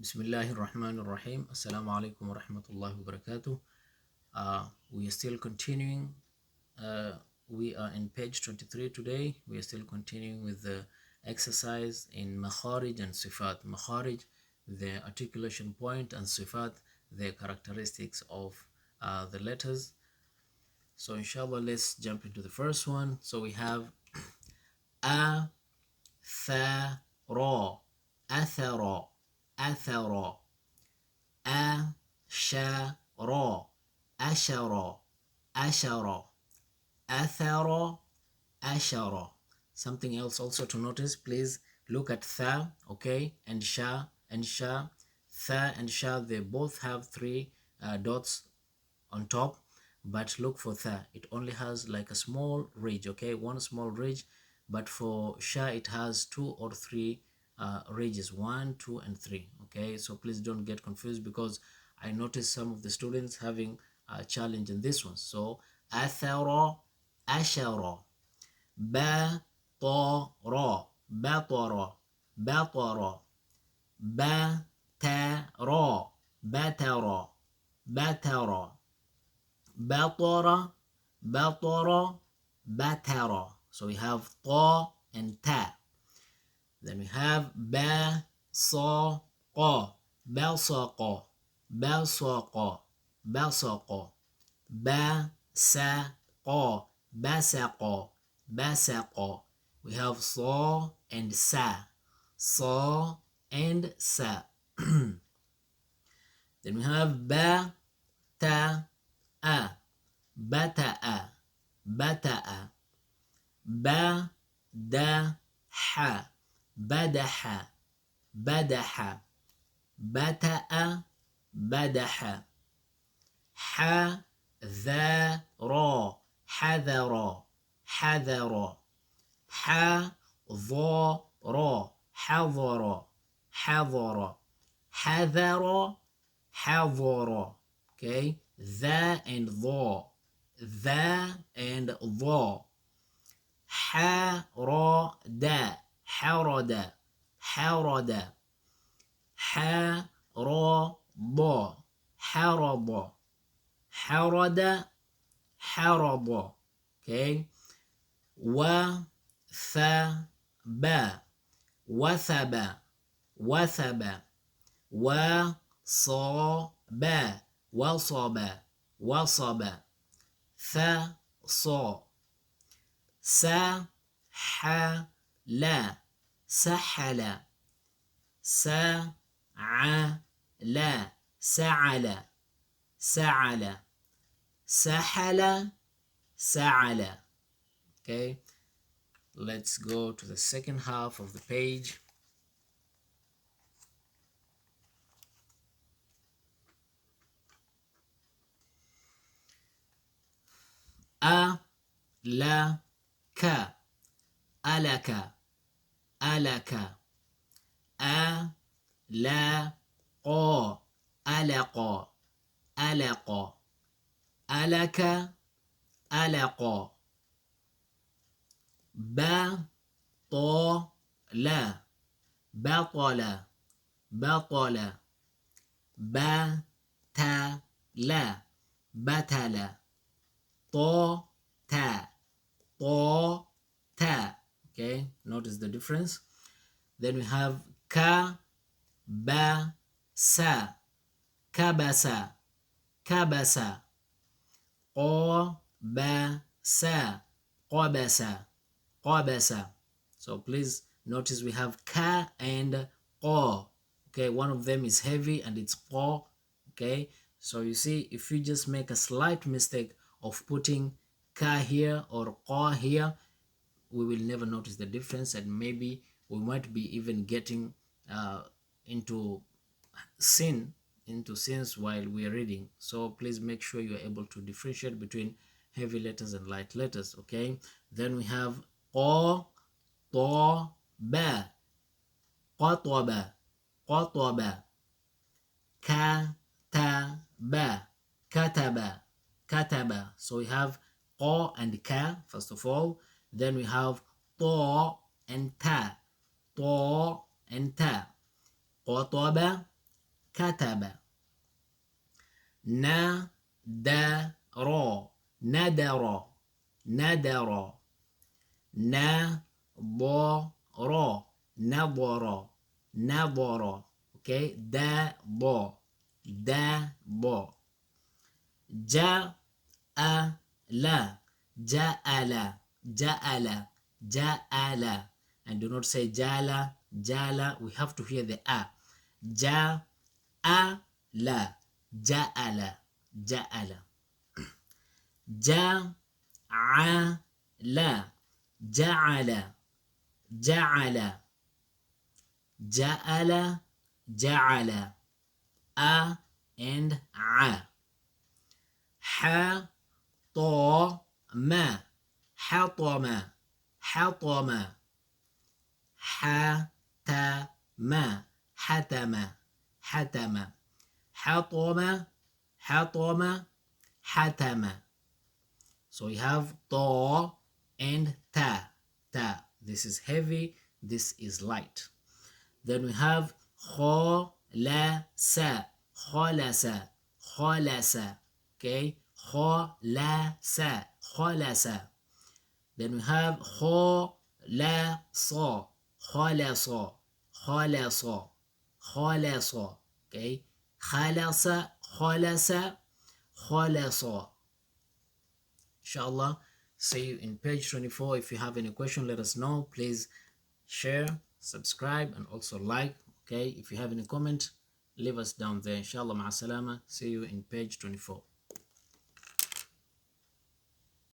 Bismillahir Rahmanir Rahim. Assalamu alaikum wa rahmatullahi wa barakatuh. We are still continuing. We are in page 23 today. We are still continuing with the exercise in Makharij and Sifat. Makharij, the articulation point, and Sifat, the characteristics of the letters. So inshallah, let's jump into the first one. So we have A, Tha, Ra, Athara, Athara. أشر أشر أشر أثر أشر. Something else also to notice, please look at tha, okay, and sha and sha. Tha and sha, they both have three dots on top, but look for tha, it only has like a small ridge, okay, one small ridge, but for sha it has two or three ridges, 1, 2 and 3, okay. So please don't get confused, because I noticed some of the students having a challenge in this one. So athara ashara, batara batara batara, batara batara batara, batara batara batara. So we have ta and ta. Then we have ba sa qa, basaqa basaqa basaqa, ba sa qa, basaqa basaqa. We have sa and sa, sa and sa. Then we have ba ta a, bata'a bata'a, ba da ha, badaha badaha, bata'a badaha, حذر حذر حذر، حضر حضر حضر، حذر حضر. Okay, the and the and the. حرد حرد حرد، حرض حرض حرد حرض. Okay, وثب وثب وثب، وصب وصب وصب، فص، سحل سحل، سعل سعل سعل، سحل سعل. Okay, let's go to the second half of the page. ألك ألك ألك، ألق ألق ألق، ألك ألق، بطل بطل بطل، بتل بتل، طوتا طوتا. Okay, notice the difference. Then we have kabasa kabasa kabasa, qabasa qabasa qabasa. So please notice we have ka and qa. Okay, one of them is heavy and it's qa. Okay, so you see, if you just make a slight mistake of putting ka here or qa here, we will never notice the difference, and maybe we might be even getting into sins while we are reading. So please make sure you are able to differentiate between heavy letters and light letters. Okay, then we have qa ta ba qataba qataba, kataba kataba kataba. So we have qa and ka first of all, then we have ta and ta and ta. قطب كتب ندر ندر ندر نظر نظر نظر okay دب دب جاء لا جاء جاء جاء and do not say jala jala. We have to hear the a. جاء لا جاء جاء جاء لا جعل جعل جعل جعل a and ع حطم حطم حطم حتم حتم حتم حطم حطم حتم. So we have to and ta ta. This is heavy, this is light. Then we have خلص خلص خلص okay خلص خلص. Then we have خلص خلص خلص خلص okay خلص خلص خلص. Inshallah, see you in page 24. If you have any question, let us know. Please share, subscribe, and also like. Okay, if you have any comment, leave us down there. Inshallah, ma'a salama. See you in page 24.